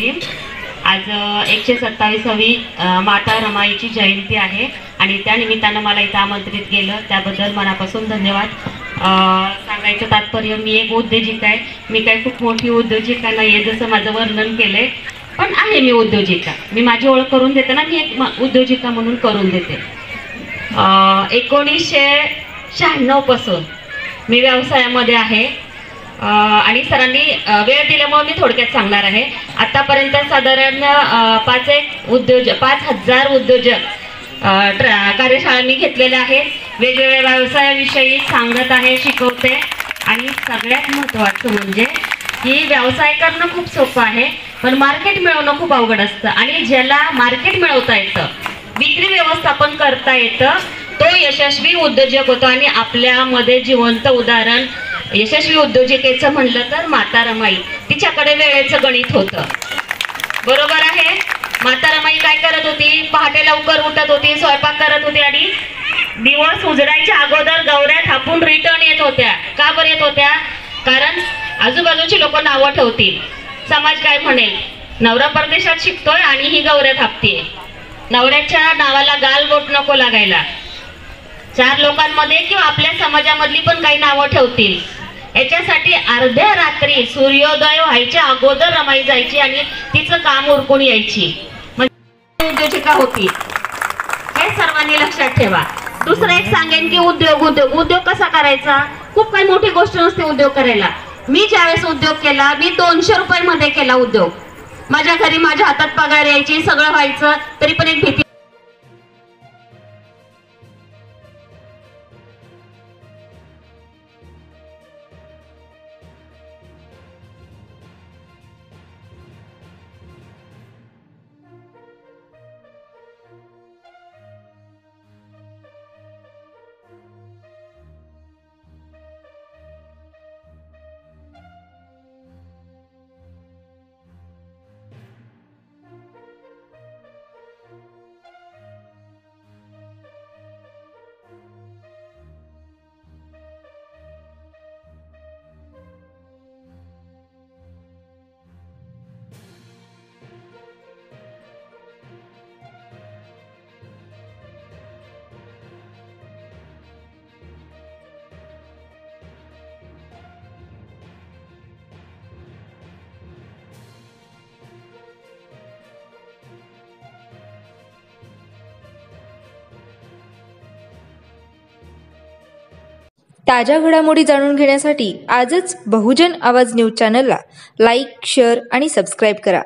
मुलीं, आज 127वी माता रमाईची जयंती आहे आणि त्या निमित्तानं मला इथं आमंत्रित केलं, त्याबद्दल मनापासून धन्यवाद। सांगायचं तात्पर्य, मी एक उद्योजिका आहे। मी काही खूप मोठी उद्योजिका नाही जसं माझं वर्णन केलंय, पण आहे मी उद्योजिका। मी माझी ओळख करून देते ना, मी एक उद्योजिका म्हणून करून देते। 1996 पासून मी व्यवसायामध्ये आहे आणि सरांनी वेळ दिल्यामुळे मी थोडक्यात सांगणार आहे। आतापर्यंत साधारण 5,000 उद्योजक कार्यशाळा मी घेतलेल्या आहेत। वेगवेगळ्या व्यवसायाविषयी सांगत आहे, शिकवते आणि सगळ्यात महत्त्वाचं म्हणजे की व्यवसाय करणं खूप सोपं आहे, पण मार्केट मिळवणं खूप अवघड असतं आणि ज्याला मार्केट मिळवता येतं, विक्री व्यवस्थापन करता येतं, तो यशस्वी उद्योजक होतो। आणि आपल्यामध्ये जिवंत उदाहरण यशस्वी उद्योजिकेचं म्हणलं तर माता रमाई, तिच्याकडे वेळेचं गणित होतं, बरोबर आहे। माता रमाई काय करत होती? पहाटे लवकर उठत होती, स्वयंपाक करत होती आणि दिवस उजडायच्या अगोदर गौऱ्या थापून रिटर्न येत होत्या। का बरं येत होत्या? कारण आजूबाजूची लोक नावं ठेवतील, समाज काय म्हणेल, नवरा परदेशात शिकतोय आणि ही गौऱ्या थापतीये, नवऱ्याच्या नावाला गालबोट नको लागायला। 4 लोकांमध्ये किंवा आपल्या समाजामधली पण काही नावं ठेवतील, याच्यासाठी अर्ध्या रात्री सूर्योदय व्हायच्या अगोदर रमाई जायची आणि तिचं काम उरकून यायची, म्हणजे उद्योजिका होती। हे सर्वांनी लक्षात ठेवा। दुसरं एक सांगेन की उद्योग कसा करायचा, खूप काही मोठी गोष्ट नसते उद्योग करायला। मी ज्यावेळेस उद्योग केला, मी 200 रुपयांमध्ये केला उद्योग। माझ्या घरी माझ्या हातात पगार यायची, सगळं व्हायचं, तरी पण एक भीती। ताज्या घडामोडी जाणून घेण्यासाठी आजच बहुजन आवाज न्यूज चॅनलला लाईक, शेअर आणि सबस्क्राईब करा।